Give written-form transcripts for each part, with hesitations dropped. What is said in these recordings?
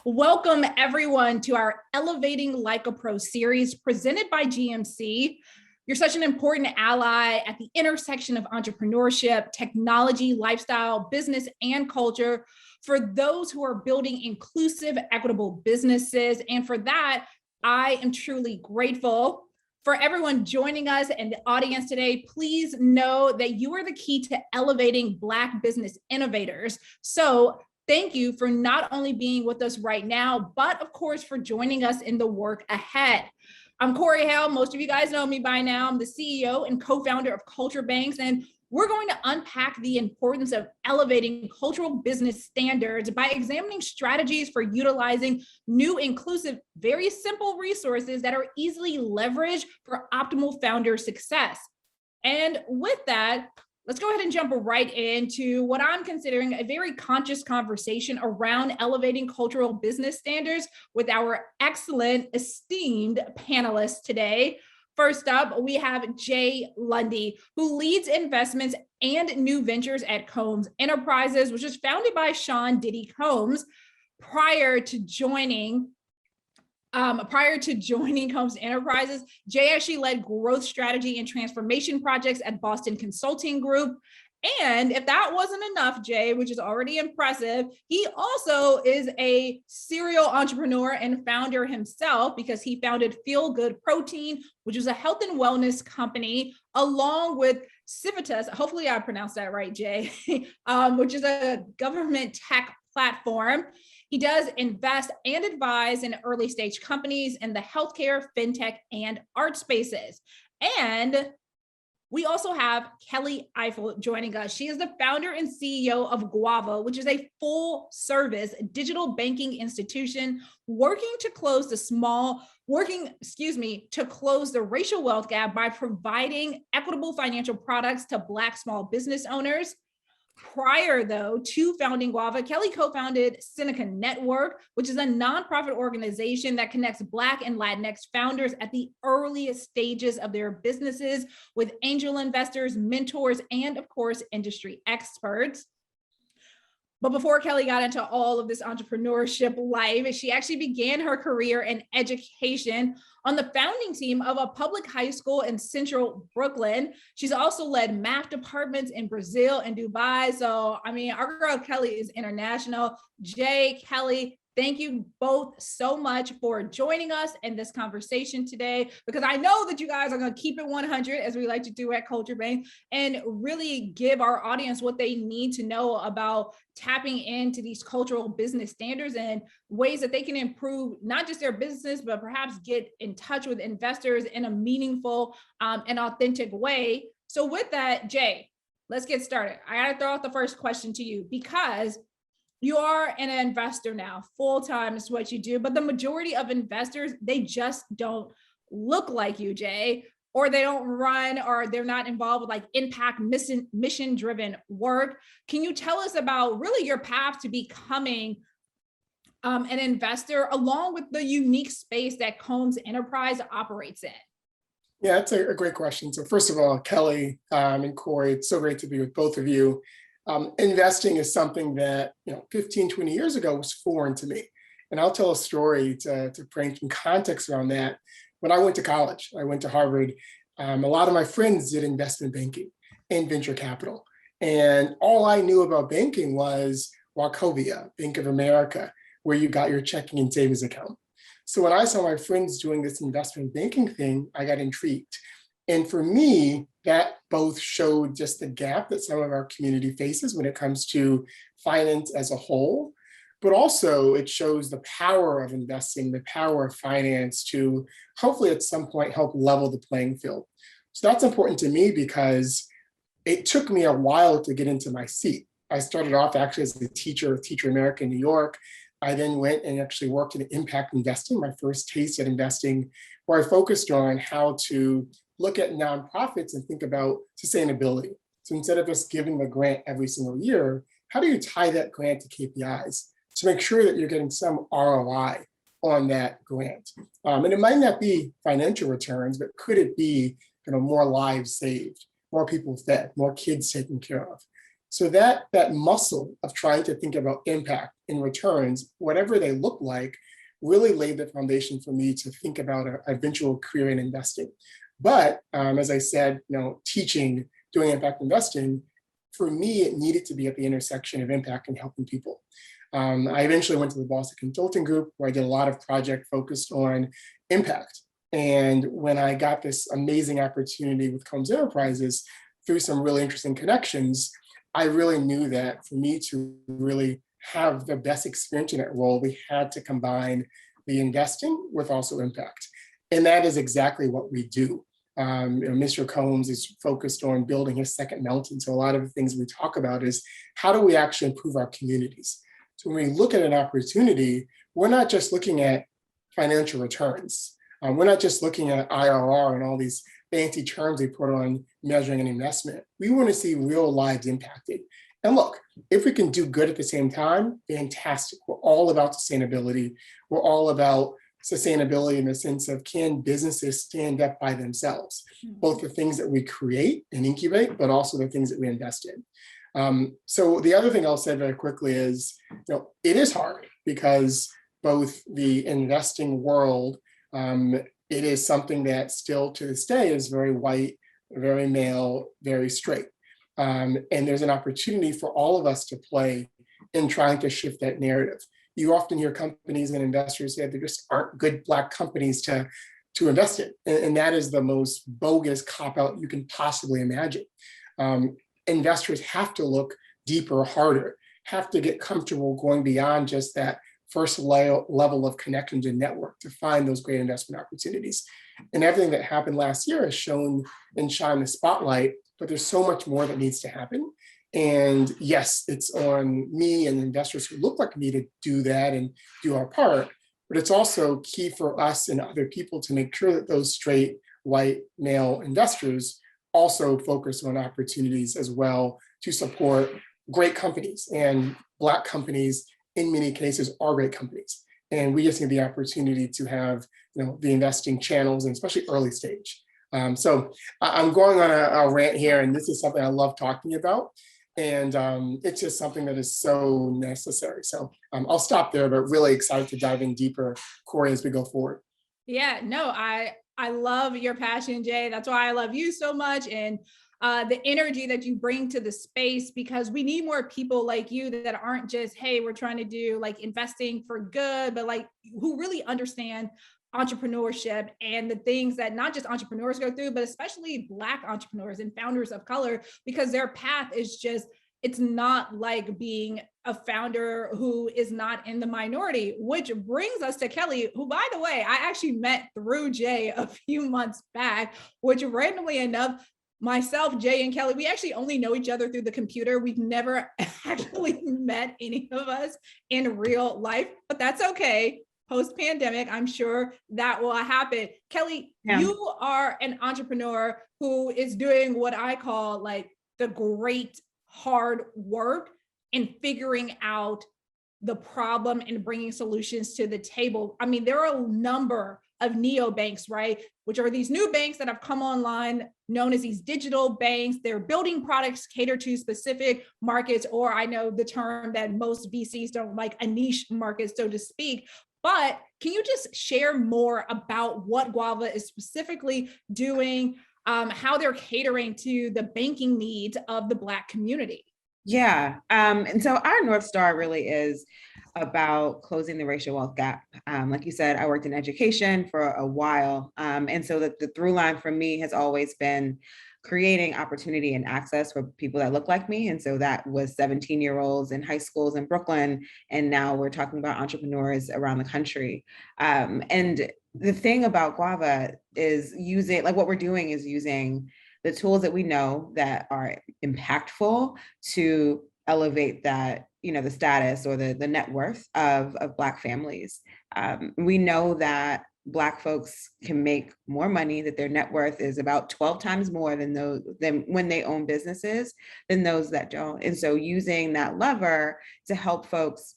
Welcome everyone to our Elevating Like a Pro series presented by GMC. You're such an important ally at the intersection of entrepreneurship, technology, lifestyle, business, and culture for those who are building inclusive, equitable businesses. And for that, I am truly grateful. For everyone joining us and the audience today, please know that you are the key to elevating Black business innovators. So thank you for not only being with us right now, but of course, for joining us in the work ahead. I'm Corey Hale. Most of you guys know me by now. I'm the CEO and co-founder of Culture Banks, and we're going to unpack the importance of elevating cultural business standards by examining strategies for utilizing new, inclusive, very simple resources that are easily leveraged for optimal founder success. And with that, let's go ahead and jump right into what I'm considering a very conscious conversation around elevating cultural business standards with our excellent, esteemed panelists today. First up, we have Jay Lundy, who leads investments and new ventures at Combs Enterprises, which was founded by Sean Diddy Combs. Prior to joining Combs Enterprises, Jay actually led growth strategy and transformation projects at Boston Consulting Group. And if that wasn't enough, Jay, which is already impressive, he also is a serial entrepreneur and founder himself because he founded Feel Good Protein, which is a health and wellness company, along with Civitas, hopefully I pronounced that right, Jay, which is a government tech platform. He does invest and advise in early stage companies in the healthcare, fintech, and art spaces. And we also have Kelly Ifill joining us. She is the founder and CEO of Guava, which is a full service digital banking institution working to close the racial wealth gap by providing equitable financial products to Black small business owners. Prior, though, to founding Guava, Kelly co-founded Seneca Network, which is a nonprofit organization that connects Black and Latinx founders at the earliest stages of their businesses with angel investors, mentors, and of course, industry experts. But before Kelly got into all of this entrepreneurship life, she actually began her career in education on the founding team of a public high school in central Brooklyn. She's also led math departments in Brazil and Dubai. So, I mean, our girl Kelly is international. Jay, Kelly, thank you both so much for joining us in this conversation today, because I know that you guys are going to keep it 100, as we like to do at Culture Bank, and really give our audience what they need to know about tapping into these cultural business standards and ways that they can improve not just their business, but perhaps get in touch with investors in a meaningful and authentic way. So with that, Jay, let's get started. I got to throw out the first question to you, because you are an investor now, full-time is what you do, but the majority of investors, they just don't look like you, Jay, or they don't run, or they're not involved with like impact mission-driven work. Can you tell us about really your path to becoming an investor, along with the unique space that Combs Enterprise operates in? Yeah, that's a great question. So first of all, Kelly and Corey, it's so great to be with both of you. Investing is something that, 15, 20 years ago was foreign to me. And I'll tell a story to bring some context around that. When I went to college, I went to Harvard, a lot of my friends did investment banking and venture capital. And all I knew about banking was Wachovia, Bank of America, where you got your checking and savings account. So when I saw my friends doing this investment banking thing, I got intrigued. And for me, that both showed just the gap that some of our community faces when it comes to finance as a whole, but also it shows the power of investing, the power of finance to hopefully at some point help level the playing field. So that's important to me because it took me a while to get into my seat. I started off actually as a teacher of Teacher America in New York. I then went and actually worked in impact investing, my first taste at investing, where I focused on how to look at nonprofits and think about sustainability. So instead of just giving the grant every single year, how do you tie that grant to KPIs to make sure that you're getting some ROI on that grant? And it might not be financial returns, but could it be more lives saved, more people fed, more kids taken care of? So that muscle of trying to think about impact and returns, whatever they look like, really laid the foundation for me to think about a eventual career in investing. But as I said, teaching, doing impact investing, for me, it needed to be at the intersection of impact and helping people. I eventually went to the Boston Consulting Group, where I did a lot of project focused on impact. And when I got this amazing opportunity with Combs Enterprises, through some really interesting connections, I really knew that for me to really have the best experience in that role, we had to combine the investing with also impact. And that is exactly what we do. Mr. Combs is focused on building his second mountain. So a lot of the things we talk about is how do we actually improve our communities? So when we look at an opportunity, we're not just looking at financial returns. We're not just looking at IRR and all these fancy terms they put on measuring an investment. We want to see real lives impacted. And look, if we can do good at the same time, fantastic. We're all about sustainability. We're all about sustainability in the sense of, can businesses stand up by themselves, both the things that we create and incubate, but also the things that we invest in. So the other thing I'll say very quickly is, it is hard because both the investing world, it is something that still to this day is very white, very male, very straight. And there's an opportunity for all of us to play in trying to shift that narrative. You often hear companies and investors say there just aren't good Black companies to invest in. And that is the most bogus cop-out you can possibly imagine. Investors have to look deeper, harder, have to get comfortable going beyond just that first level of connections and network to find those great investment opportunities. And everything that happened last year has shown and shined the spotlight, but there's so much more that needs to happen. And yes, it's on me and investors who look like me to do that and do our part, but it's also key for us and other people to make sure that those straight white male investors also focus on opportunities as well to support great companies. And Black companies in many cases are great companies. And we just need the opportunity to have the investing channels, and especially early stage. So I'm going on a rant here, and this is something I love talking about. And it's just something that is so necessary. So I'll stop there, but really excited to dive in deeper, Corey, as we go forward. Yeah, no, I love your passion, Jay. That's why I love you so much. And the energy that you bring to the space, because we need more people like you that aren't just, hey, we're trying to do like investing for good, but like who really understand entrepreneurship and the things that not just entrepreneurs go through, but especially Black entrepreneurs and founders of color, because their path is just, it's not like being a founder who is not in the minority, which brings us to Kelly, who, by the way, I actually met through Jay a few months back, which randomly enough, myself, Jay, and Kelly, we actually only know each other through the computer. We've never actually met any of us in real life, but that's okay. Post-pandemic, I'm sure that will happen. Kelly, You are an entrepreneur who is doing what I call like the great hard work in figuring out the problem and bringing solutions to the table. I mean, there are a number of neobanks, right? Which are these new banks that have come online, known as these digital banks. They're building products cater to specific markets, or I know the term that most VCs don't like, a niche market, so to speak. But can you just share more about what Guava is specifically doing, how they're catering to the banking needs of the Black community? Yeah. And so our North Star really is about closing the racial wealth gap. Like you said, I worked in education for a while. And so the through line for me has always been creating opportunity and access for people that look like me. And so that was 17-year-olds in high schools in Brooklyn. And now we're talking about entrepreneurs around the country. And the thing about Guava is using, like what we're doing is using the tools that we know that are impactful to elevate that, the status or the net worth of Black families. We know that Black folks can make more money, that their net worth is about 12 times more than when they own businesses than those that don't. And so using that lever to help folks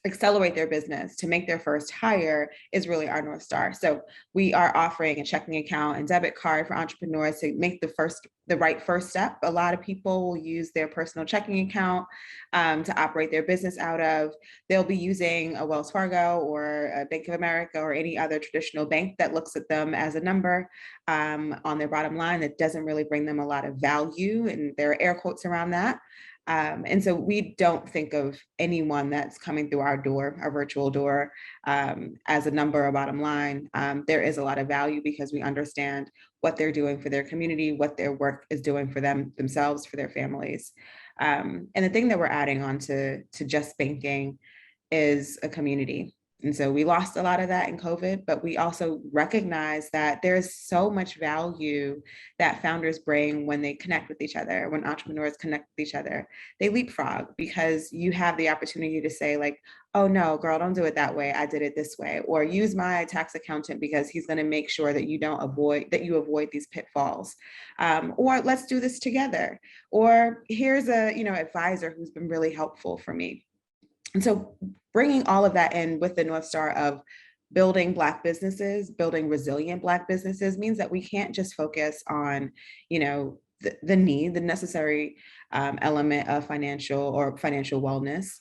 accelerate their business, to make their first hire is really our North Star. So we are offering a checking account and debit card for entrepreneurs to make the right first step. A lot of people will use their personal checking account to operate their business out of. They'll be using a Wells Fargo or a Bank of America or any other traditional bank that looks at them as a number on their bottom line that doesn't really bring them a lot of value, and there are air quotes around that. And so we don't think of anyone that's coming through our door, our virtual door, as a number or bottom line. There is a lot of value because we understand what they're doing for their community, what their work is doing for themselves, for their families. And the thing that we're adding on to just banking is a community. And so we lost a lot of that in COVID, but we also recognize that there's so much value that founders bring when they connect with each other, when entrepreneurs connect with each other. They leapfrog because you have the opportunity to say like, oh no, girl, don't do it that way. I did it this way. Or use my tax accountant because he's going to make sure that you avoid these pitfalls. Or let's do this together. Or here's a, advisor who's been really helpful for me. And so bringing all of that in with the North Star of building Black businesses, building resilient Black businesses means that we can't just focus on, the necessary element of financial wellness,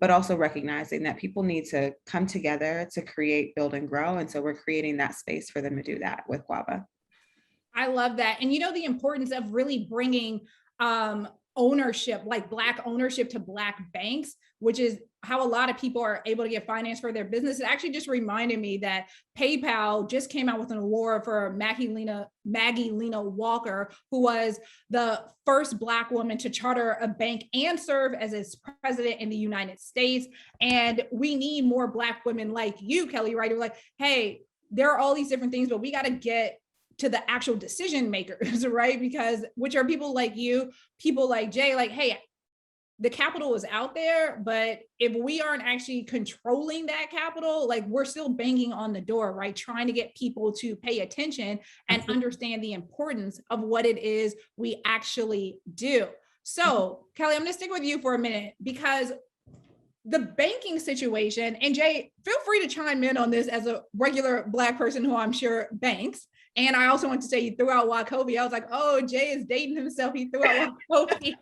but also recognizing that people need to come together to create, build, and grow. And so we're creating that space for them to do that with Guava. I love that. And the importance of really bringing ownership, like Black ownership to Black banks, which is how a lot of people are able to get finance for their business. It actually just reminded me that PayPal just came out with an award for Maggie Lena Walker, who was the first Black woman to charter a bank and serve as its president in the United States. And we need more Black women like you, Kelly, right? Who are like, hey, there are all these different things, but we got to get to the actual decision makers, right? Because which are people like you, people like Jay, like, hey, the capital is out there, but if we aren't actually controlling that capital, like we're still banging on the door, right? Trying to get people to pay attention and understand the importance of what it is we actually do. So Kelly, I'm gonna stick with you for a minute because the banking situation, and Jay, feel free to chime in on this as a regular Black person who I'm sure banks. And I also want to say you threw out Wachovia. I was like, oh, Jay is dating himself. He threw out Wachovia.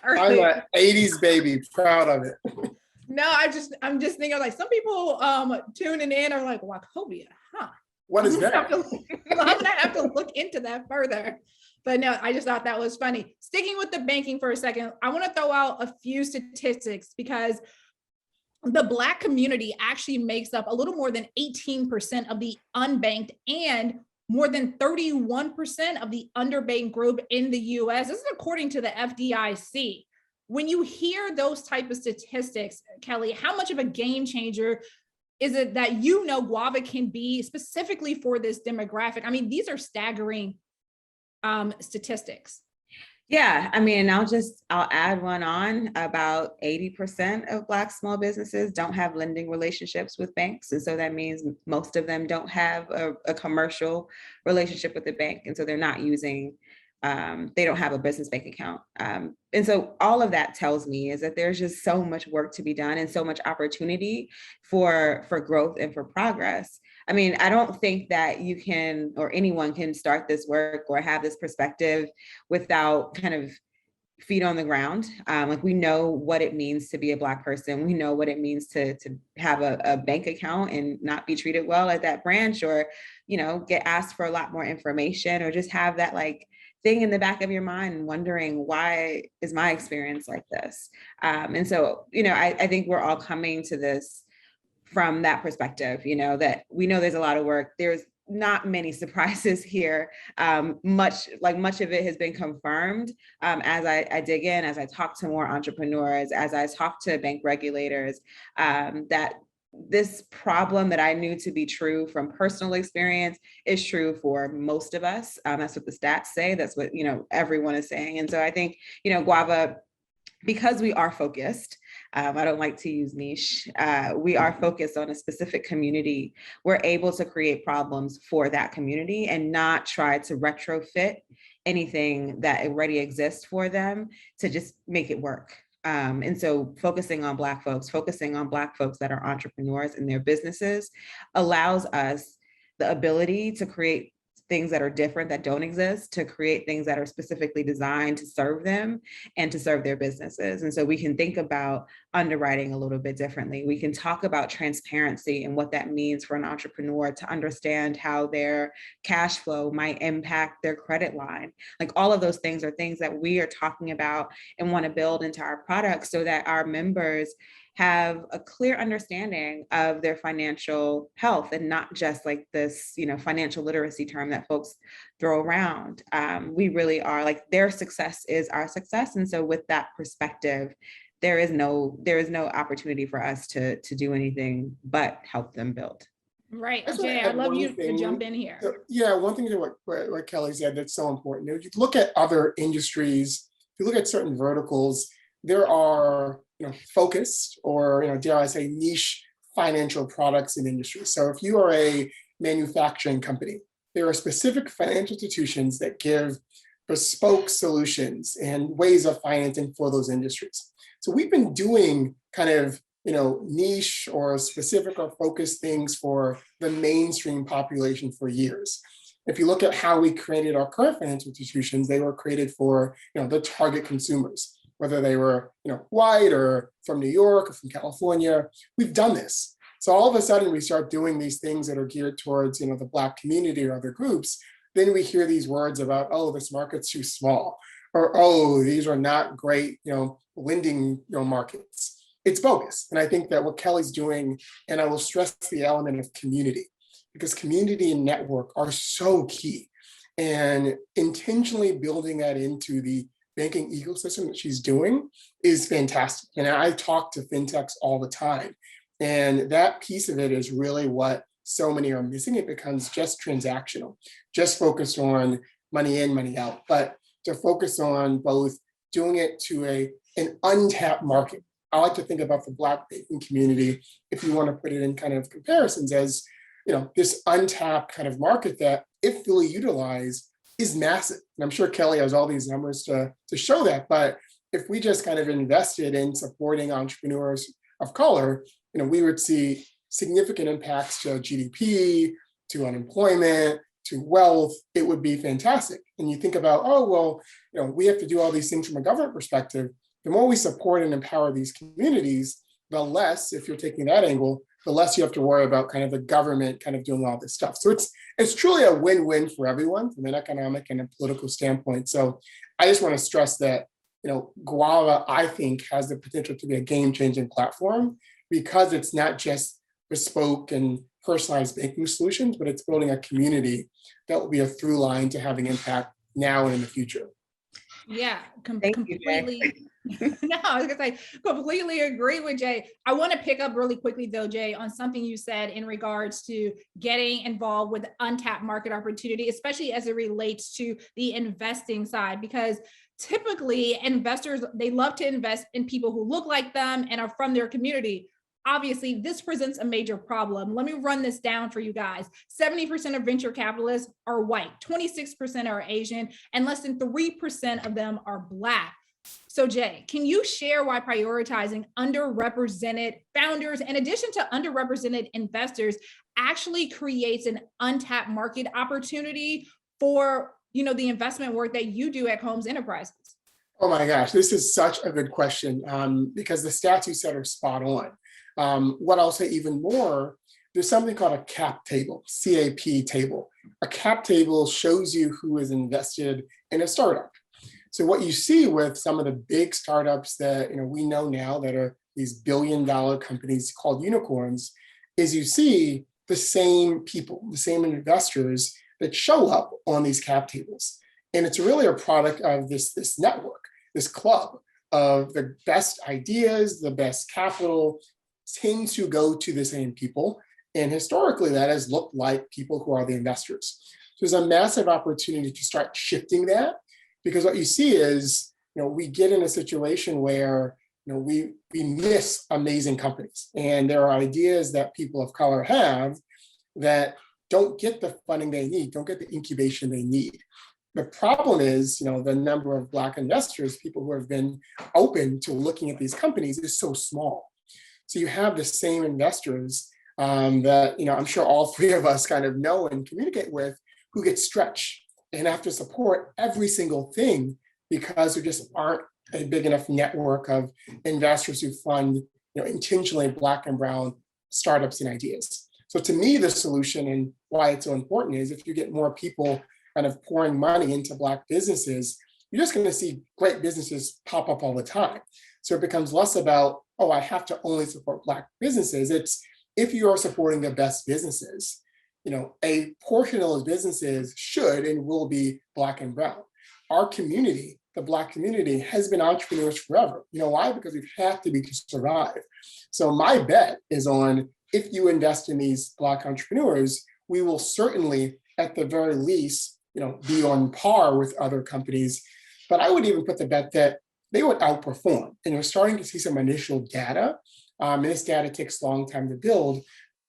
I'm an 80s baby, proud of it. No, I'm just thinking like some people tuning in are like, Wachovia, huh? What is that? I'm gonna have to look into that further. But no, I just thought that was funny. Sticking with the banking for a second, I want to throw out a few statistics because the Black community actually makes up a little more than 18% of the unbanked and more than 31% of the underbanked group in the US. This is according to the FDIC. When you hear those type of statistics, Kelly, how much of a game changer is it that Guava can be specifically for this demographic? I mean, these are staggering statistics. Yeah, I mean, I'll add one on. About 80% of Black small businesses don't have lending relationships with banks. And so that means most of them don't have a commercial relationship with the bank. And so they're not using, they don't have a business bank account. And so all of that tells me is that there's just so much work to be done and so much opportunity for growth and for progress. I mean, I don't think that you can, or anyone can start this work or have this perspective without kind of feet on the ground. Like we know what it means to be a Black person. We know what it means to have a bank account and not be treated well at that branch, or, get asked for a lot more information, or just have that like thing in the back of your mind wondering, why is my experience like this? And so, I think we're all coming to this from that perspective, that we know there's a lot of work. There's not many surprises here. Much of it has been confirmed as I dig in, as I talk to more entrepreneurs, as I talk to bank regulators, that this problem that I knew to be true from personal experience is true for most of us. That's what the stats say. That's what, everyone is saying. And so I think, Guava, because we are focused, I don't like to use niche. We are focused on a specific community. We're able to create problems for that community and not try to retrofit anything that already exists for them to just make it work. And so focusing on Black folks that are entrepreneurs in their businesses allows us the ability to create things that are different, that don't exist, to create things that are specifically designed to serve them and to serve their businesses. And so we can think about underwriting a little bit differently. We can talk about transparency and what that means for an entrepreneur to understand how their cash flow might impact their credit line. Like all of those things are things that we are talking about and want to build into our products so that our members have a clear understanding of their financial health and not just like this, financial literacy term that folks throw around. We really are like their success is our success. And so with that perspective, there is no opportunity for us to do anything but help them build. Right. Jay, I'd love you to jump in here. So, yeah, one thing to what Kelly said that's so important. If you look at other industries, if you look at certain verticals, there are focused or dare I say niche financial products in industry. So if you are a manufacturing company, there are specific financial institutions that give bespoke solutions and ways of financing for those industries. So we've been doing kind of niche or specific or focused things for the mainstream population for years. If you look at how we created our current financial institutions, they were created for the target consumers, whether they were white or from New York or from California. We've done this. So all of a sudden we start doing these things that are geared towards the Black community or other groups. Then we hear these words about, oh, this market's too small, or oh, these are not great lending markets. It's bogus. And I think that what Kelly's doing, and I will stress the element of community, because community and network are so key. And intentionally building that into the banking ecosystem that she's doing is fantastic. And I talk to fintechs all the time. And that piece of it is really what so many are missing. It becomes just transactional, just focused on money in, money out, but to focus on both doing it to an untapped market. I like to think about the Black banking community, if you want to put it in kind of comparisons, as this untapped kind of market that, if fully utilized, is massive. And I'm sure Kelly has all these numbers to show that. But if we just kind of invested in supporting entrepreneurs of color, we would see significant impacts to GDP, to unemployment, to wealth. It would be fantastic. And you think about, oh, well, we have to do all these things from a government perspective. The more we support and empower these communities, the less, if you're taking that angle, the less you have to worry about kind of the government kind of doing all this stuff. So it's truly a win-win for everyone from an economic and a political standpoint. So I just want to stress that, Guava, I think, has the potential to be a game-changing platform because it's not just bespoke and personalized banking solutions, but it's building a community that will be a through line to having impact now and in the future. Yeah, completely. No, I was gonna say completely agree with Jay. I want to pick up really quickly though, Jay, on something you said in regards to getting involved with untapped market opportunity, especially as it relates to the investing side, because typically investors, they love to invest in people who look like them and are from their community. Obviously, this presents a major problem. Let me run this down for you guys. 70% of venture capitalists are white, 26% are Asian, and less than 3% of them are Black. So Jay, can you share why prioritizing underrepresented founders, in addition to underrepresented investors, actually creates an untapped market opportunity for the investment work that you do at Combs Enterprises? Oh my gosh, this is such a good question because the stats you said are spot on. What I'll say even more, there's something called a cap table, CAP table. A cap table shows you who is invested in a startup. So what you see with some of the big startups that we know now that are these billion-dollar companies called unicorns, is you see the same people, the same investors that show up on these cap tables. And it's really a product of this network, this club of the best ideas, the best capital tend to go to the same people. And historically, that has looked like people who are the investors. So there's a massive opportunity to start shifting that, because what you see is, we get in a situation where, we miss amazing companies. And there are ideas that people of color have that don't get the funding they need, don't get the incubation they need. The problem is, the number of Black investors, people who have been open to looking at these companies, is so small. So you have the same investors that, I'm sure all three of us kind of know and communicate with, who get stretched and have to support every single thing because there just aren't a big enough network of investors who fund, intentionally Black and brown startups and ideas. So to me, the solution and why it's so important is if you get more people kind of pouring money into Black businesses, you're just going to see great businesses pop up all the time. So it becomes less about, oh, I have to only support Black businesses. It's if you are supporting the best businesses, a portion of those businesses should and will be Black and brown. Our community, the Black community, has been entrepreneurs forever. You know why? Because we've had to be to survive. So my bet is on, if you invest in these Black entrepreneurs, we will certainly, at the very least, be on par with other companies. But I would even put the bet that they would outperform. And we're starting to see some initial data. And this data takes a long time to build,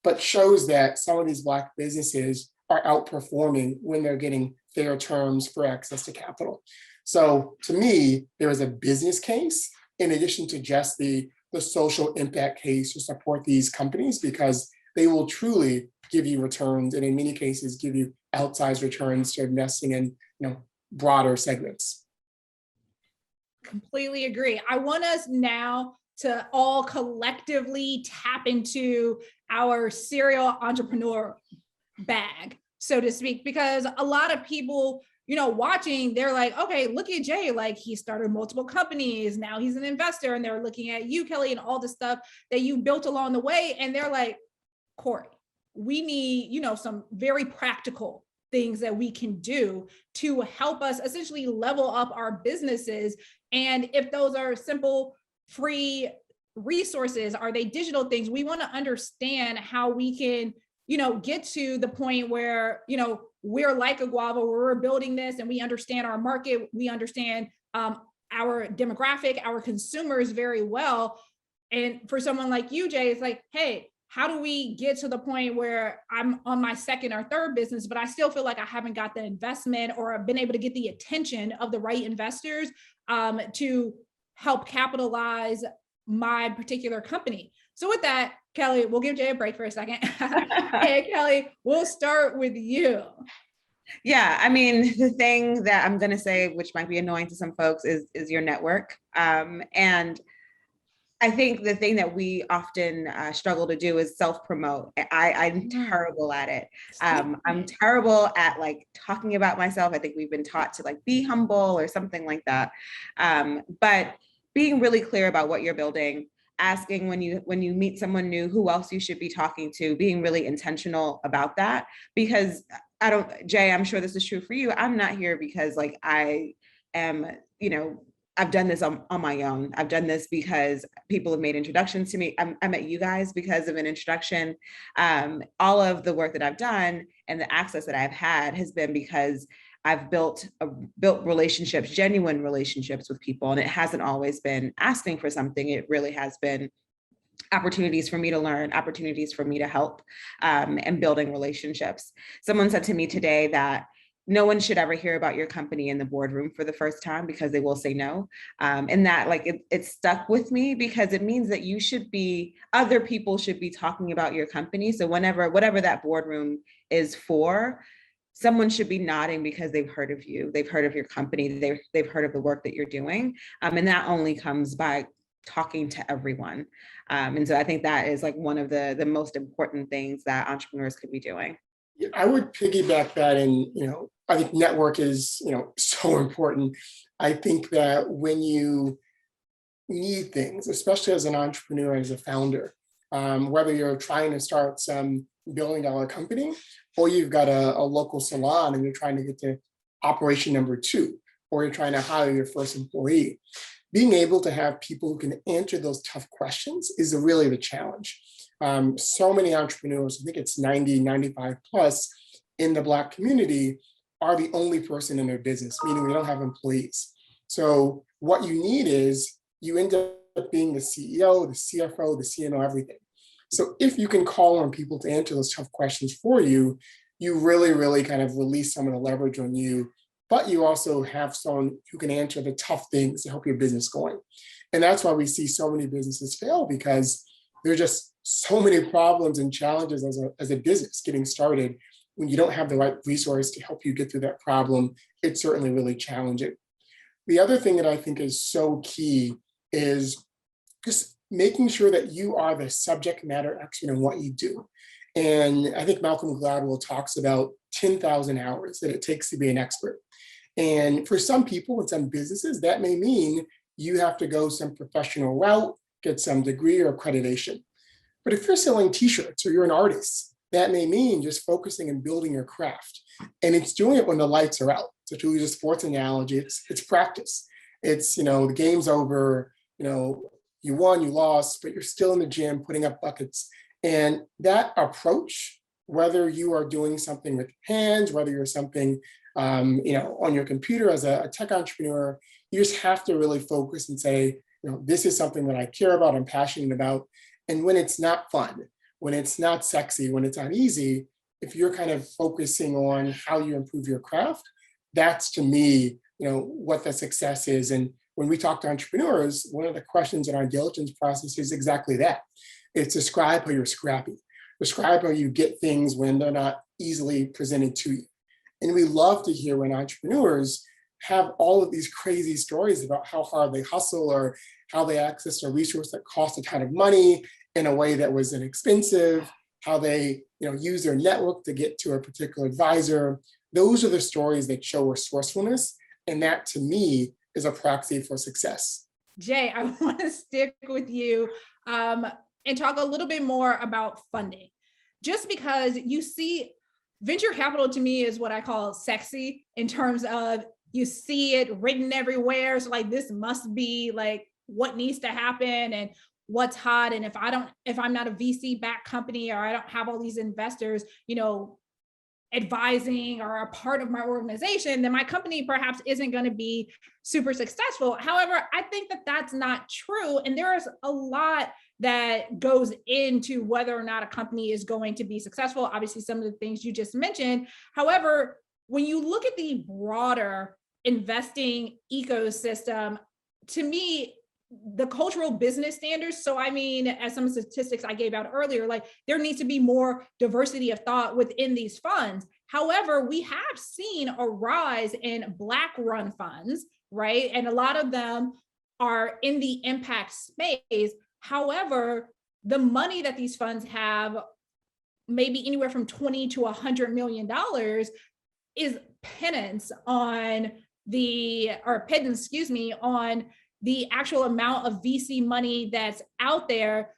but shows that some of these Black businesses are outperforming when they're getting fair terms for access to capital. So to me, there is a business case in addition to just the social impact case to support these companies, because they will truly give you returns, and in many cases give you outsized returns to investing in broader segments. Completely agree. I want us now to all collectively tap into our serial entrepreneur bag, so to speak, because a lot of people, watching, they're like, okay, look at Jay, like he started multiple companies, now he's an investor, and they're looking at you, Kelly, and all the stuff that you built along the way, and they're like, Corey, we need, some very practical things that we can do to help us essentially level up our businesses. And if those are simple, free resources, are they digital things? We want to understand how we can, get to the point where, we're like a Guava, where we're building this and we understand our market, we understand our demographic, our consumers very well. And for someone like you, Jay, it's like, hey, how do we get to the point where I'm on my second or third business, but I still feel like I haven't got the investment or I've been able to get the attention of the right investors to help capitalize my particular company? So with that, Kelly, we'll give Jay a break for a second. Hey, Kelly, we'll start with you. Yeah, I mean, the thing that I'm going to say, which might be annoying to some folks, is your network. And I think the thing that we often struggle to do is self-promote. I'm terrible at it. I'm terrible at like talking about myself. I think we've been taught to like be humble or something like that. But being really clear about what you're building, asking when you meet someone new, who else you should be talking to, being really intentional about that. Because Jay, I'm sure this is true for you. I'm not here because like I am, I've done this on my own. I've done this because people have made introductions to me. I met you guys because of an introduction. All of the work that I've done and the access that I've had has been because I've built relationships, genuine relationships with people. And it hasn't always been asking for something. It really has been opportunities for me to learn, opportunities for me to help, and building relationships. Someone said to me today that no one should ever hear about your company in the boardroom for the first time because they will say no. And that like it stuck with me because it means that other people should be talking about your company. So whatever that boardroom is for, someone should be nodding because they've heard of you, they've heard of your company, they've heard of the work that you're doing. And that only comes by talking to everyone. And so I think that is like one of the most important things that entrepreneurs could be doing. I would piggyback that, and I think network is so important. I think that when you need things, especially as an entrepreneur, as a founder, whether you're trying to start some billion-dollar company or you've got a local salon and you're trying to get to operation number 2, or you're trying to hire your first employee, being able to have people who can answer those tough questions is really the challenge. So many entrepreneurs, I think it's 90, 95 plus in the Black community, are the only person in their business, meaning they don't have employees. So what you need is you end up being the CEO, the CFO, the CMO, everything. So if you can call on people to answer those tough questions for you, you really, really kind of release some of the leverage on you but you also have someone who can answer the tough things to help your business going. And that's why we see so many businesses fail, because there's just so many problems and challenges as a business getting started. When you don't have the right resource to help you get through that problem, it's certainly really challenging. The other thing that I think is so key is just making sure that you are the subject matter expert in what you do. And I think Malcolm Gladwell talks about 10,000 hours that it takes to be an expert. And for some people and some businesses, that may mean you have to go some professional route, get some degree or accreditation. But if you're selling t-shirts or you're an artist, that may mean just focusing and building your craft. And it's doing it when the lights are out. So to use a sports analogy, it's practice. It's, the game's over, you won, you lost, but you're still in the gym putting up buckets. And that approach, whether you are doing something with hands, whether you're something, on your computer as a tech entrepreneur, you just have to really focus and say, this is something that I care about, I'm passionate about. And when it's not fun, when it's not sexy, when it's not easy, if you're kind of focusing on how you improve your craft, that's to me, what the success is. And when we talk to entrepreneurs, one of the questions in our diligence process is exactly that. It's describe how you're scrappy. Describe how you get things when they're not easily presented to you. And we love to hear when entrepreneurs have all of these crazy stories about how hard they hustle or how they access a resource that cost a ton of money in a way that was inexpensive, how they use their network to get to a particular advisor. Those are the stories that show resourcefulness. And that to me is a proxy for success. Jay, I want to stick with you and talk a little bit more about funding. Just because you see venture capital to me is what I call sexy in terms of you see it written everywhere. So like, this must be like what needs to happen and what's hot. And if I'm not a VC backed company, or I don't have all these investors, advising or a part of my organization, then my company perhaps isn't going to be super successful. However, I think that that's not true. And there is a lot that goes into whether or not a company is going to be successful. Obviously, some of the things you just mentioned. However, when you look at the broader investing ecosystem, to me, the cultural business standards. So, I mean, as some statistics I gave out earlier, like there needs to be more diversity of thought within these funds. However, we have seen a rise in Black run funds, right? And a lot of them are in the impact space. However, the money that these funds have, maybe anywhere from $20 to $100 million, is pittance on the actual amount of VC money that's out there.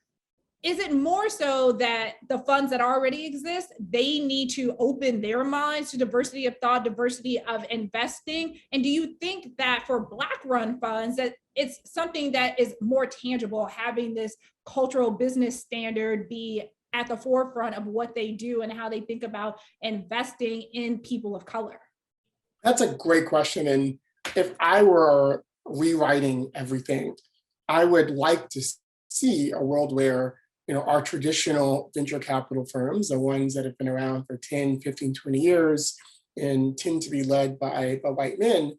Is it more so that the funds that already exist, they need to open their minds to diversity of thought, diversity of investing? And do you think that for Black run funds, that it's something that is more tangible, having this cultural business standard be at the forefront of what they do and how they think about investing in people of color? That's a great question. And if I were rewriting everything, I would like to see a world where our traditional venture capital firms, the ones that have been around for 10, 15, 20 years and tend to be led by white men,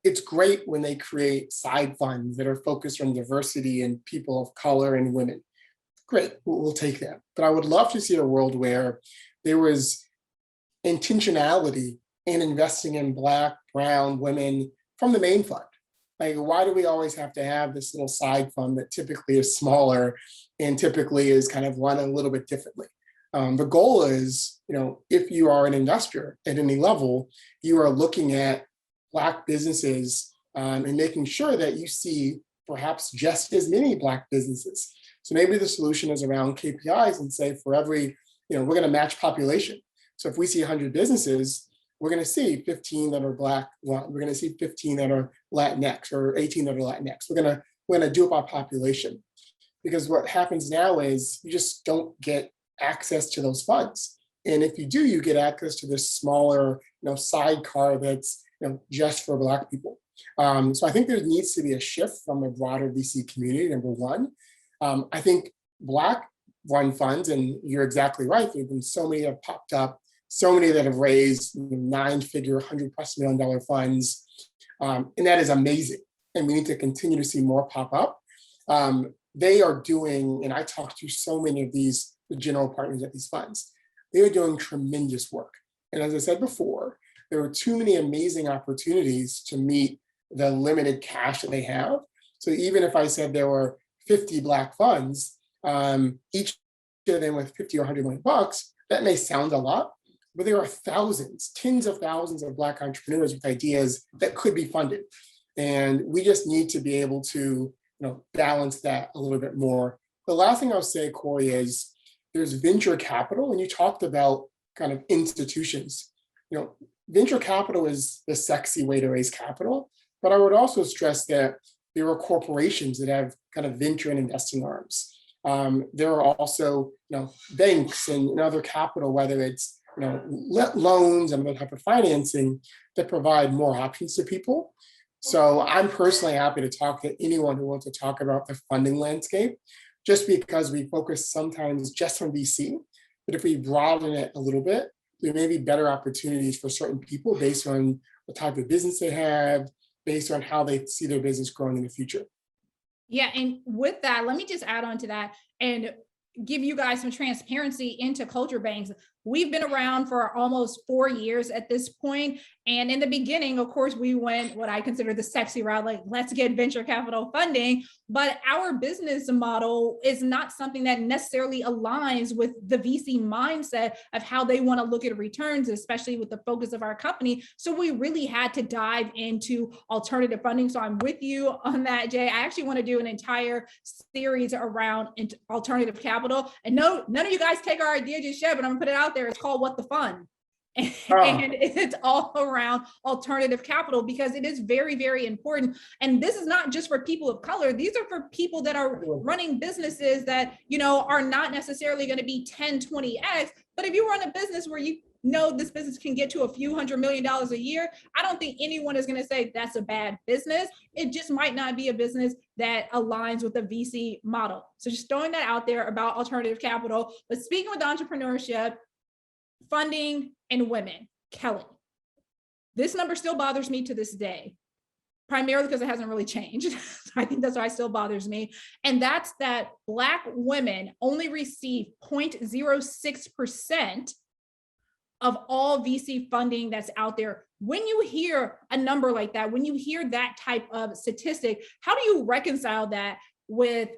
it's great when they create side funds that are focused on diversity and people of color and women. Great, we'll take that. But I would love to see a world where there was intentionality in investing in Black, brown, women from the main fund. Like, why do we always have to have this little side fund that typically is smaller and typically is kind of run a little bit differently? The goal is, if you are an investor at any level, you are looking at Black businesses and making sure that you see perhaps just as many Black businesses. So maybe the solution is around KPIs and say for every, we're going to match population. So if we see 100 businesses, we're going to see 15 that are Black, we're going to see 15 that are Latinx, or 18 that are Latinx. We're going to do it by population, because what happens now is you just don't get access to those funds. And if you do, you get access to this smaller, sidecar that's just for Black people. So I think there needs to be a shift from the broader VC community. Number one, I think Black run funds, and you're exactly right, there have been so many that have popped up so many that have raised 9-figure, $100+ million funds. And that is amazing. And we need to continue to see more pop up. They are doing, and I talk to so many of these general partners at these funds, they are doing tremendous work. And as I said before, there are too many amazing opportunities to meet the limited cash that they have. So even if I said there were 50 Black funds, each of them with 50 or 100 million bucks, that may sound a lot, but there are thousands, tens of thousands of Black entrepreneurs with ideas that could be funded. And we just need to be able to balance that a little bit more. The last thing I'll say, Corey, is there's venture capital, and you talked about kind of institutions. Venture capital is the sexy way to raise capital, but I would also stress that there are corporations that have kind of venture and investing arms. There are also, banks and other capital, whether it's loans and other type of financing that provide more options to people. So I'm personally happy to talk to anyone who wants to talk about the funding landscape, just because we focus sometimes just on VC. But if we broaden it a little bit, there may be better opportunities for certain people based on the type of business they have, based on how they see their business growing in the future. Yeah, and with that, let me just add on to that and give you guys some transparency into culture banks. We've been around for almost 4 years at this point. And in the beginning, of course, we went what I consider the sexy route, like let's get venture capital funding. But our business model is not something that necessarily aligns with the VC mindset of how they want to look at returns, especially with the focus of our company. So we really had to dive into alternative funding. So I'm with you on that, Jay. I actually want to do an entire series around alternative capital. And no, none of you guys take our idea just yet, but I'm gonna put it out there. It's called What the Fund. And it's all around alternative capital because it is very, very important. And this is not just for people of color. These are for people that are running businesses that, are not necessarily going to be 10, 20x. But if you run a business where this business can get to a few $100 million a year, I don't think anyone is going to say that's a bad business. It just might not be a business that aligns with the VC model. So just throwing that out there about alternative capital. But speaking with entrepreneurship, funding, and women, Kelly, this number still bothers me to this day, primarily because it hasn't really changed. I think that's why it still bothers me. And that's that Black women only receive 0.06% of all VC funding that's out there. When you hear a number like that, when you hear that type of statistic, how do you reconcile that with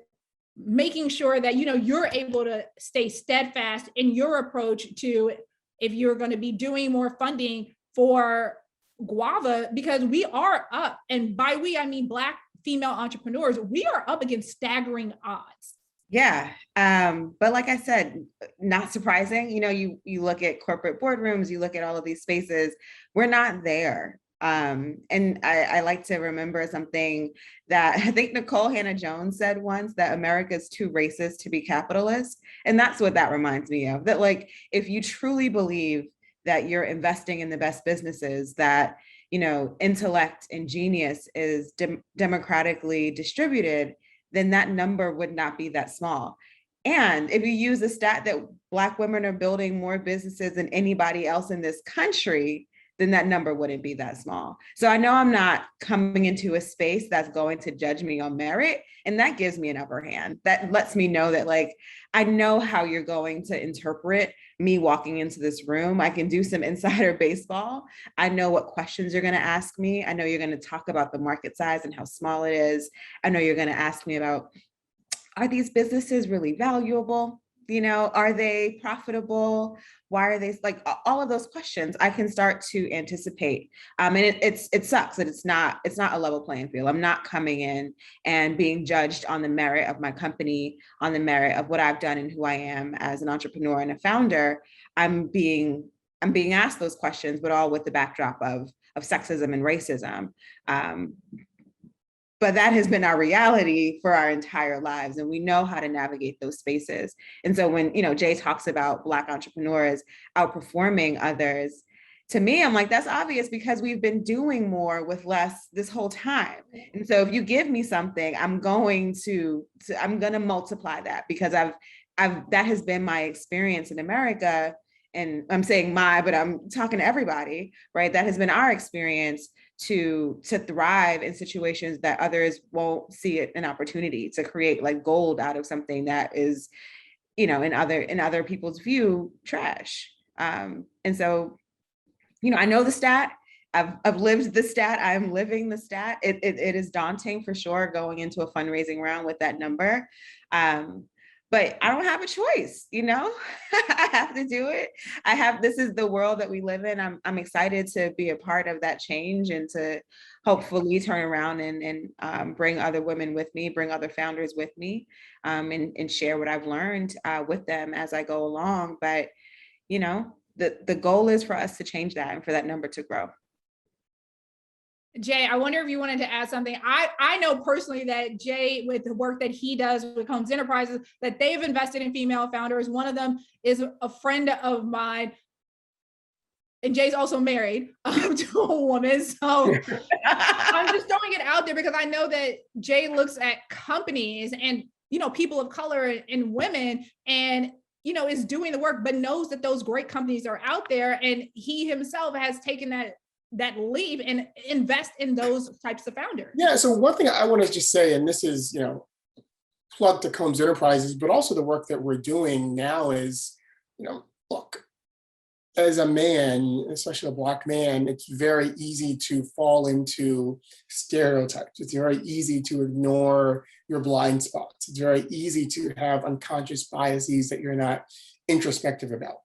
making sure that you're able to stay steadfast in your approach to, if you're going to be doing more funding for Guava, because we are up, and by we, I mean Black female entrepreneurs, we are up against staggering odds. Yeah. But like I said, not surprising, you look at corporate boardrooms, you look at all of these spaces, we're not there. And I like to remember something that I think Nicole Hannah-Jones said once, that America's too racist to be capitalist. And that's what that reminds me of, that like, if you truly believe that you're investing in the best businesses, that, intellect and genius is democratically distributed, then that number would not be that small. And if you use the stat that Black women are building more businesses than anybody else in this country, then that number wouldn't be that small. So I know I'm not coming into a space that's going to judge me on merit. And that gives me an upper hand. That lets me know that I know how you're going to interpret me walking into this room. I can do some insider baseball. I know what questions you're going to ask me. I know you're going to talk about the market size and how small it is. I know you're going to ask me about, are these businesses really valuable? Are they profitable? Why are they all of those questions I can start to anticipate. And it sucks that it's not a level playing field. I'm not coming in and being judged on the merit of my company, on the merit of what I've done and who I am as an entrepreneur and a founder. I'm being asked those questions, but all with the backdrop of sexism and racism. But that has been our reality for our entire lives, and we know how to navigate those spaces. And so when Jay talks about Black entrepreneurs outperforming others, to me, I'm like, that's obvious because we've been doing more with less this whole time. And so if you give me something, I'm going to multiply that, because that has been my experience in America, and I'm saying but I'm talking to everybody, right? That has been our experience to thrive in situations that others won't see it an opportunity to create like gold out of something that is, in other people's view, trash. And so, I know the stat. I've lived the stat. I'm living the stat. It is daunting for sure going into a fundraising round with that number. But I don't have a choice, I have to do it. This is the world that we live in. I'm excited to be a part of that change and to hopefully turn around and bring other women with me, bring other founders with me, and share what I've learned with them as I go along. But, the goal is for us to change that and for that number to grow. Jay, I wonder if you wanted to add something. I know personally that Jay, with the work that he does with Combs Enterprises, that they've invested in female founders. One of them is a friend of mine, and Jay's also married to a woman. So I'm just throwing it out there because I know that Jay looks at companies and, people of color and women and, is doing the work, but knows that those great companies are out there. And he himself has taken that leap and invest in those types of founders. Yeah. So one thing I want to just say, and this is, plug to Combs Enterprises, but also the work that we're doing now is, look, as a man, especially a Black man, it's very easy to fall into stereotypes. It's very easy to ignore your blind spots. It's very easy to have unconscious biases that you're not introspective about.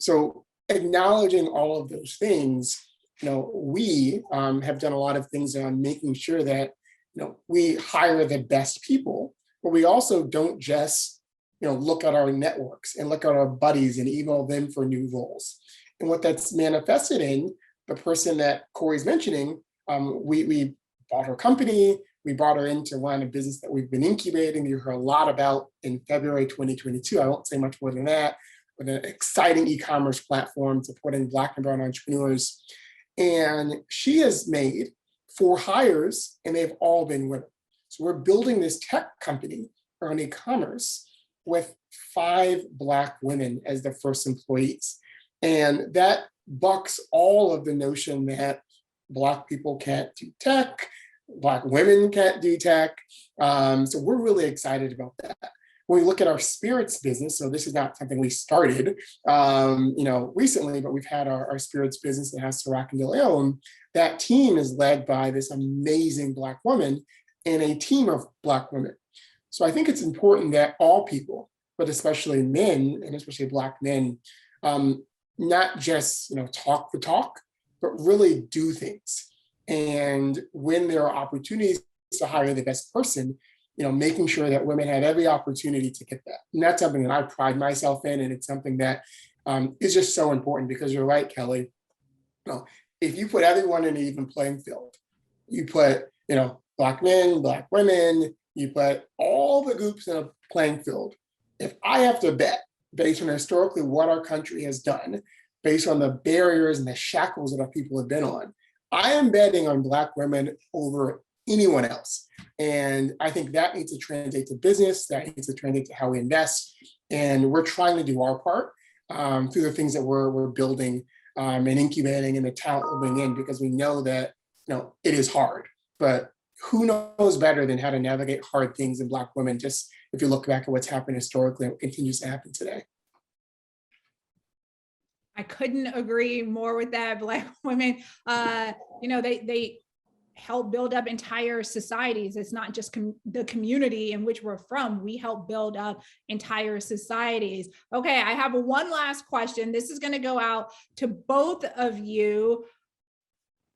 So acknowledging all of those things, we have done a lot of things on making sure that, we hire the best people, but we also don't just look at our networks and look at our buddies and email them for new roles. And what that's manifested in, the person that Corey's mentioning, we bought her company, we brought her in to run a business that we've been incubating. You heard a lot about in February 2022. I won't say much more than that, but an exciting e-commerce platform supporting Black and brown entrepreneurs. And she has made 4 hires and they've all been women. So we're building this tech company around e-commerce with 5 Black women as the first employees. And that bucks all of the notion that Black people can't do tech, Black women can't do tech. So we're really excited about that. When we look at our spirits business, so this is not something we started, recently, but we've had our spirits business that has Ciroc and De Leon. That team is led by this amazing Black woman and a team of Black women. So I think it's important that all people, but especially men, and especially Black men, not just talk the talk, but really do things. And when there are opportunities to hire the best person, making sure that women have every opportunity to get that. And that's something that I pride myself in, and it's something that is just so important because you're right, Kelly. If you put everyone in an even playing field, you put Black men, Black women, you put all the groups in a playing field. If I have to bet, based on historically what our country has done, based on the barriers and the shackles that our people have been on, I am betting on Black women over anyone else. And I think that needs to translate to business, that needs to translate to how we invest. And we're trying to do our part through the things that we're building and incubating and the talent we're bringing in, because we know that it is hard, but who knows better than how to navigate hard things than Black women, just if you look back at what's happened historically and what continues to happen today. I couldn't agree more with that. Black women, they help build up entire societies. It's not just the community in which we're from. We help build up entire societies. Okay, I have one last question. This is going to go out to both of you,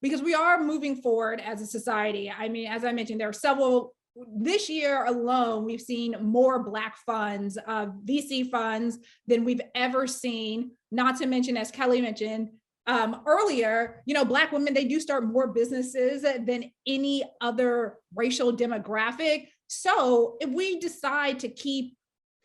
because we are moving forward as a society. I mean, as I mentioned, there are several, this year alone, we've seen more Black funds, VC funds, than we've ever seen. Not to mention, as Kelly mentioned earlier, Black women, they do start more businesses than any other racial demographic. So if we decide to keep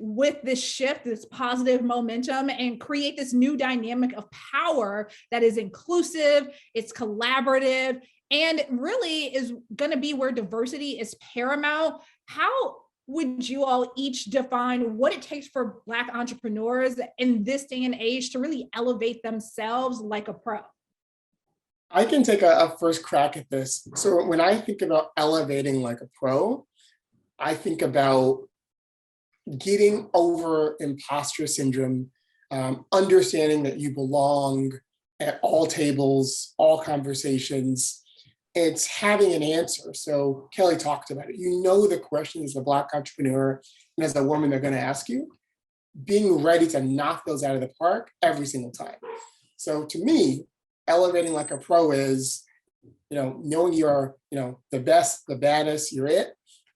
with this shift, this positive momentum, and create this new dynamic of power that is inclusive, it's collaborative, and really is going to be where diversity is paramount, would you all each define what it takes for Black entrepreneurs in this day and age to really elevate themselves like a pro? I can take a first crack at this. So when I think about elevating like a pro, I think about getting over imposter syndrome, understanding that you belong at all tables, all conversations. It's having an answer. So Kelly talked about it. You know the question as a Black entrepreneur and as a woman they're going to ask you, being ready to knock those out of the park every single time. So to me, elevating like a pro is, knowing you're, the best, the baddest, you're it,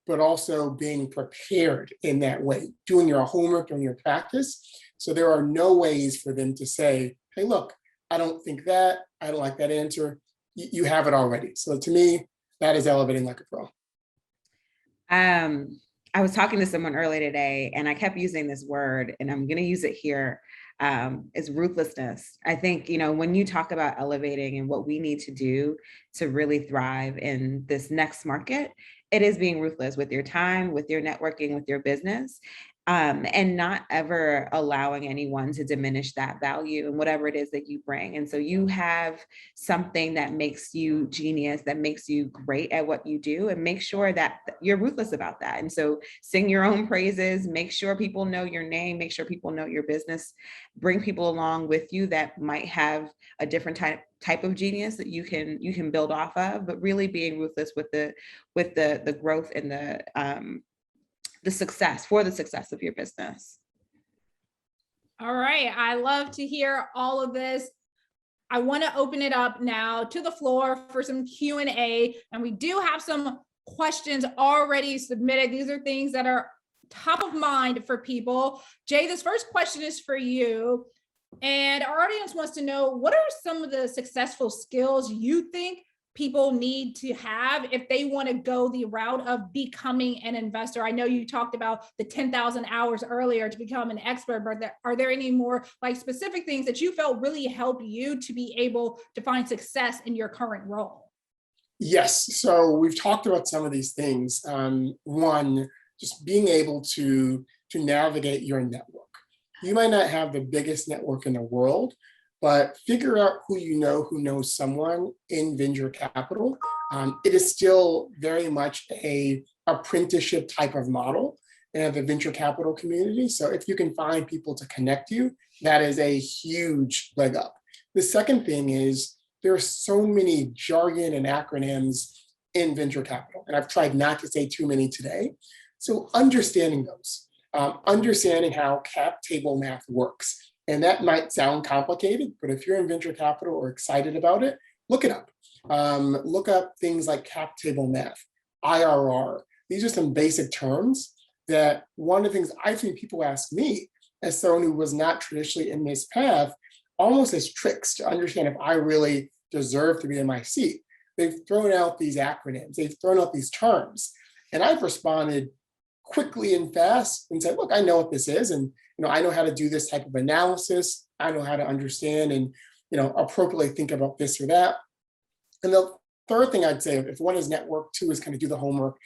but also being prepared in that way, doing your homework, doing your practice. So there are no ways for them to say, hey, look, I don't think that, I don't like that answer. You have it already. So to me, that is elevating like a pro. I was talking to someone earlier today and I kept using this word and I'm going to use it here. Is ruthlessness. I think, when you talk about elevating and what we need to do to really thrive in this next market, it is being ruthless with your time, with your networking, with your business. And not ever allowing anyone to diminish that value and whatever it is that you bring. And so you have something that makes you genius, that makes you great at what you do, and make sure that you're ruthless about that. And so sing your own praises, make sure people know your name, make sure people know your business, bring people along with you that might have a different type of genius that you can build off of, but really being ruthless with the growth and the success of your business. All right. I love to hear all of this. I want to open it up now to the floor for some Q&A. And we do have some questions already submitted. These are things that are top of mind for people. Jay, this first question is for you. And our audience wants to know, what are some of the successful skills you think people need to have if they want to go the route of becoming an investor? I know you talked about the 10,000 hours earlier to become an expert, but are there any more specific things that you felt really help you to be able to find success in your current role? Yes. So we've talked about some of these things. One, just being able to navigate your network. You might not have the biggest network in the world, but figure out who knows someone in venture capital. It is still very much a apprenticeship type of model in the venture capital community. So if you can find people to connect you, that is a huge leg up. The second thing is there are so many jargon and acronyms in venture capital, and I've tried not to say too many today. So understanding those, understanding how cap table math works. And that might sound complicated, but if you're in venture capital or excited about it, look it up. Look up things like cap table math, IRR. These are some basic terms that one of the things I've seen people ask me as someone who was not traditionally in this path, almost as tricks to understand if I really deserve to be in my seat. They've thrown out these acronyms, they've thrown out these terms. And I've responded quickly and fast and said, look, I know what this is. And I know how to do this type of analysis. I know how to understand and appropriately think about this or that. And the third thing I'd say, if one is network, two is kind of do the homework.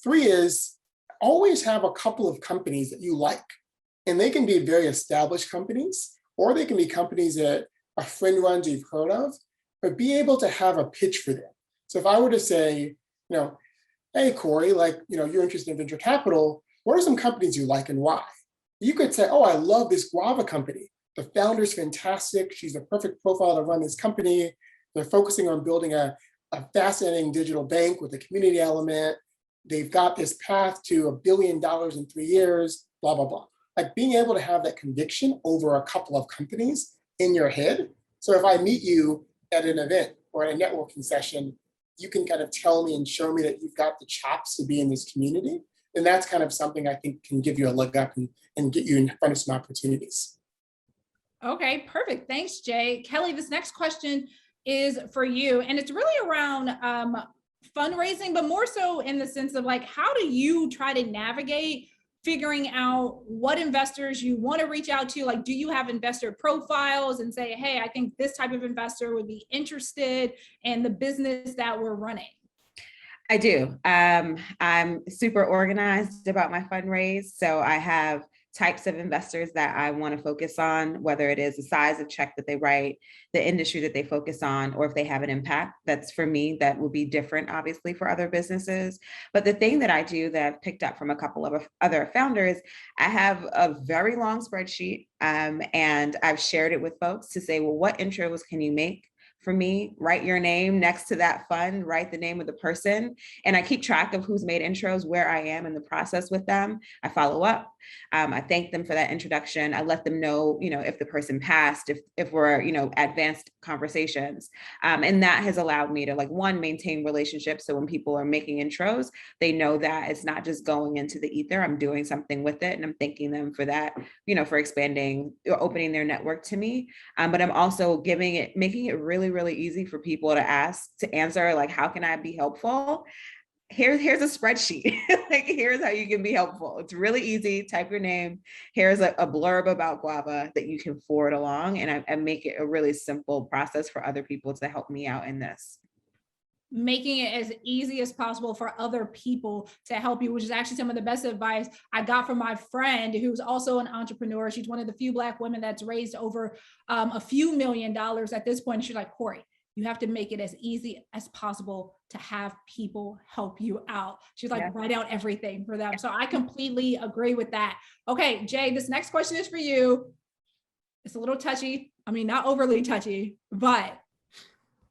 Three is always have a couple of companies that you like. And they can be very established companies, or they can be companies that a friend runs you've heard of, but be able to have a pitch for them. So if I were to say, hey, Corey, you're interested in venture capital, what are some companies you like and why? You could say, oh, I love this guava company. The founder's fantastic. She's a perfect profile to run this company. They're focusing on building a fascinating digital bank with a community element. They've got this path to $1 billion in 3 years, blah, blah, blah. Being able to have that conviction over a couple of companies in your head. So if I meet you at an event or at a networking session, you can kind of tell me and show me that you've got the chops to be in this community. And that's kind of something I think can give you a leg up and get you in front of some opportunities. Okay, perfect. Thanks, Jay. Kelly, this next question is for you. And it's really around fundraising, but more so in the sense of how do you try to navigate figuring out what investors you want to reach out to? Do you have investor profiles and say, hey, I think this type of investor would be interested in the business that we're running? I do. I'm super organized about my fundraise. So I have types of investors that I want to focus on, whether it is the size of check that they write, the industry that they focus on, or if they have an impact that's for me, that will be different, obviously, for other businesses. But the thing that I do that I've picked up from a couple of other founders, I have a very long spreadsheet, and I've shared it with folks to say, well, what intros can you make for me? Write your name next to that fund, write the name of the person. And I keep track of who's made intros, where I am in the process with them. I follow up. I thank them for that introduction. I let them know, if the person passed, if we're, advanced conversations. And that has allowed me to maintain relationships. So when people are making intros, they know that it's not just going into the ether. I'm doing something with it. And I'm thanking them for that, for expanding or opening their network to me. But I'm also making it really, really easy for people to answer, like, how can I be helpful? Here's a spreadsheet. Here's how you can be helpful. It's really easy. Type your name. Here's a blurb about Guava that you can forward along. And I make it a really simple process for other people to help me out in this. Making it as easy as possible for other people to help you, which is actually some of the best advice I got from my friend, who's also an entrepreneur. She's one of the few Black women that's raised over a few $1 million at this point. She's like, Corey, you have to make it as easy as possible to have people help you out. She's like, write out everything for them. So I completely agree with that. Okay, Jay, this next question is for you. It's a little touchy. I mean, not overly touchy, but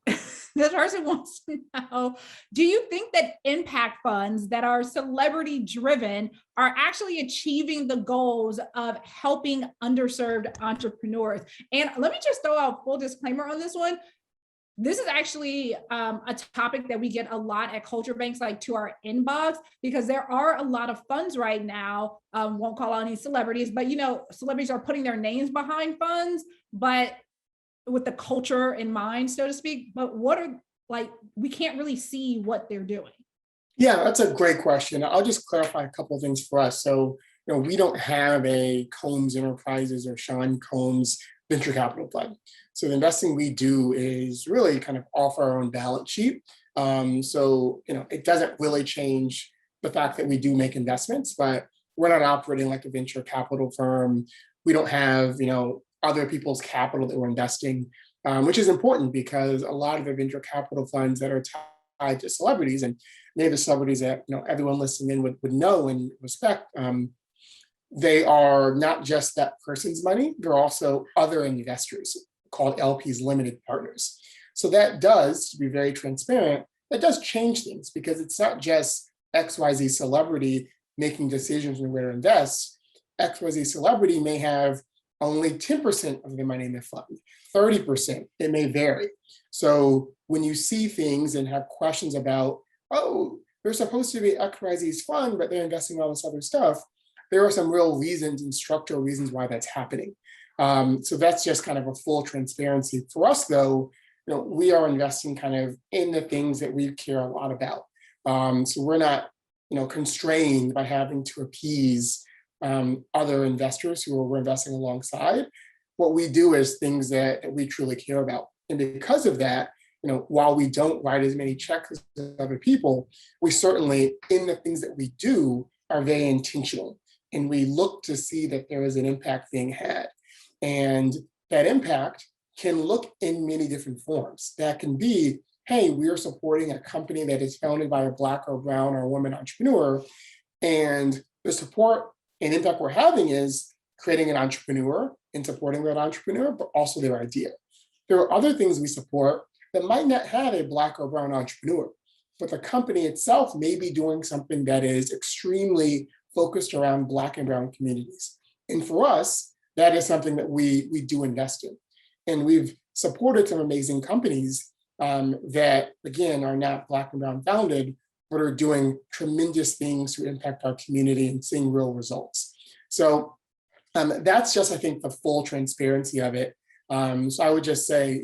this person wants to know, do you think that impact funds that are celebrity driven are actually achieving the goals of helping underserved entrepreneurs? And let me just throw out a full disclaimer on this one. This is actually a topic that we get a lot at Culture Banks, to our inbox, because there are a lot of funds right now, won't call out any celebrities, but celebrities are putting their names behind funds, but with the culture in mind, so to speak. But we can't really see what they're doing. Yeah, that's a great question. I'll just clarify a couple of things for us. So, we don't have a Combs Enterprises or Sean Combs venture capital fund. So the investing we do is really kind of off our own balance sheet. So, it doesn't really change the fact that we do make investments, but we're not operating like a venture capital firm. We don't have, other people's capital that we're investing, which is important because a lot of the venture capital funds that are tied to celebrities, and many of the celebrities that everyone listening in would know and respect, they are not just that person's money, they're also other investors called LPs, limited partners. So that does, to be very transparent, that does change things because it's not just XYZ celebrity making decisions on where to invest. XYZ celebrity may have only 10% of the money in the fund, 30%, it may vary. So when you see things and have questions about, oh, they're supposed to be XYZ's fund, but they're investing in all this other stuff, there are some real reasons and structural reasons why that's happening. So that's just kind of a full transparency. For us, though, we are investing kind of in the things that we care a lot about. So we're not, constrained by having to appease other investors who we're investing alongside. What we do is things that we truly care about. And because of that, while we don't write as many checks as other people, we certainly, in the things that we do, are very intentional. And we look to see that there is an impact being had. And that impact can look in many different forms. That can be, hey, we are supporting a company that is founded by a Black or brown or woman entrepreneur. And the support and impact we're having is creating an entrepreneur and supporting that entrepreneur, but also their idea. There are other things we support that might not have a Black or brown entrepreneur, but the company itself may be doing something that is extremely focused around Black and brown communities. And for us, that is something that we do invest in. And we've supported some amazing companies that, again, are not Black and brown founded, but are doing tremendous things to impact our community and seeing real results. So that's just, I think, the full transparency of it. So I would just say,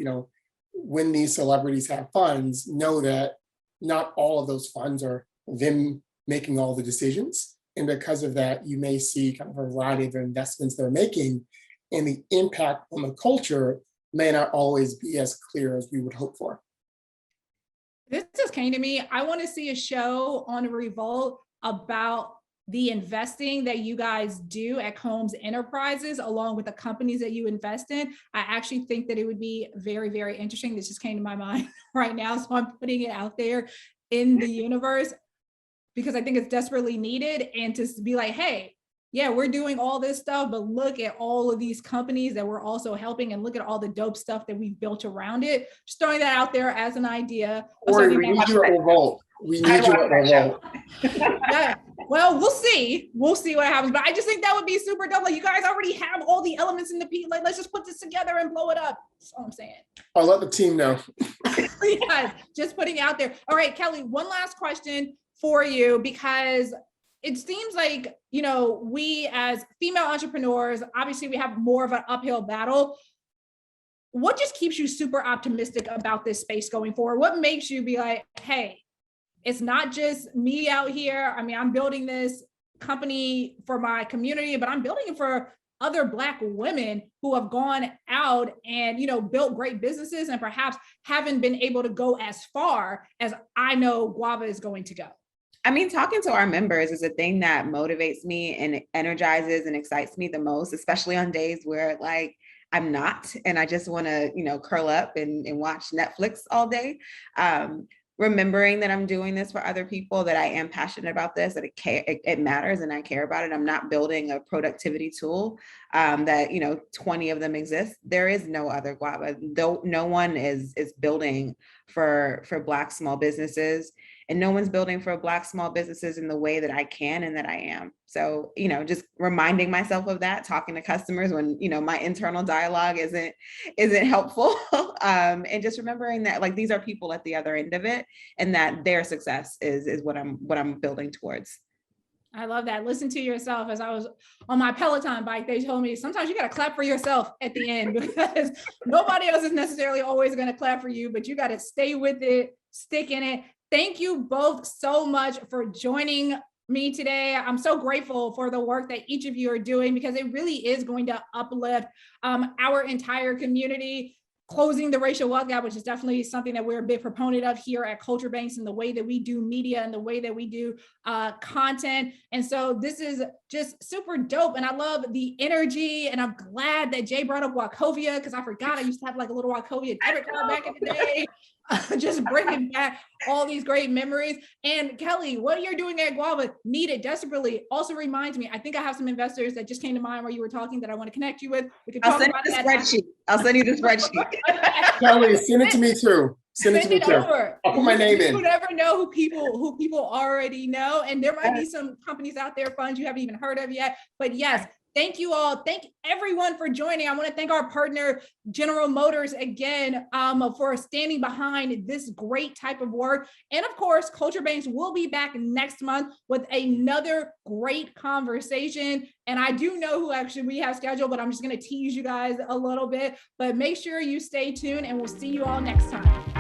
when these celebrities have funds, know that not all of those funds are them making all the decisions. And because of that, you may see kind of a variety of investments they're making, and the impact on the culture may not always be as clear as we would hope for. This just came to me. I want to see a show on Revolt about the investing that you guys do at Combs Enterprises, along with the companies that you invest in. I actually think that it would be very, very interesting. This just came to my mind right now. So I'm putting it out there in the universe because I think it's desperately needed. And to be like, hey, yeah, we're doing all this stuff, but look at all of these companies that we're also helping, and look at all the dope stuff that we've built around it. Just throwing that out there as an idea. Or we need you at Revolt. We need you at Revolt. Yeah. Well, we'll see. We'll see what happens. But I just think that would be super dope. Like, you guys already have all the elements in the piece. Like, let's just put this together and blow it up. That's all I'm saying. I'll let the team know. Yeah, just putting it out there. All right, Kelly, one last question for you, because it seems like, you know, we as female entrepreneurs, obviously we have more of an uphill battle. What just keeps you super optimistic about this space going forward? What makes you be like, hey, it's not just me out here. I mean, I'm building this company for my community, but I'm building it for other Black women who have gone out and, you know, built great businesses and perhaps haven't been able to go as far as I know Guava is going to go. I mean, talking to our members is a thing that motivates me and energizes and excites me the most, especially on days where like I'm not, and I just want to, you know, curl up and watch Netflix all day. Remembering that I'm doing this for other people, that I am passionate about this, that it matters and I care about it. I'm not building a productivity tool that, you know, 20 of them exist. There is no other Guava. Though no one is building for Black small businesses, and no one's building for Black small businesses in the way that I can and that I am. So, you know, just reminding myself of that, talking to customers when, you know, my internal dialogue isn't helpful. And just remembering that like these are people at the other end of it, and that their success is what I'm building towards. I love that. Listen to yourself. As I was on my Peloton bike, they told me sometimes you got to clap for yourself at the end, because nobody else is necessarily always going to clap for you, but you got to stay with it, stick in it. Thank you both so much for joining me today. I'm so grateful for the work that each of you are doing, because it really is going to uplift our entire community. Closing the racial wealth gap, which is definitely something that we're a big proponent of here at Culture Banks, and the way that we do media and the way that we do content. And so this is just super dope. And I love the energy. And I'm glad that Jay brought up Wachovia, because I forgot I used to have like a little Wachovia debit card back in the day. Just bringing back all these great memories. And Kelly, what you're doing at Guava, need it desperately. Also reminds me, I think I have some investors that just came to mind while you were talking that I want to connect you with. We could talk about that. I'll send you the spreadsheet. Kelly, send it to me too. Send it to me too. Over. I'll put my name in. You never know who people already know. And there might be some companies out there, funds you haven't even heard of yet. But yes, thank you all. Thank everyone for joining. I want to thank our partner, General Motors, again, for standing behind this great type of work. And of course, Culture Banks will be back next month with another great conversation. And I do know who actually we have scheduled, but I'm just going to tease you guys a little bit. But make sure you stay tuned, and we'll see you all next time.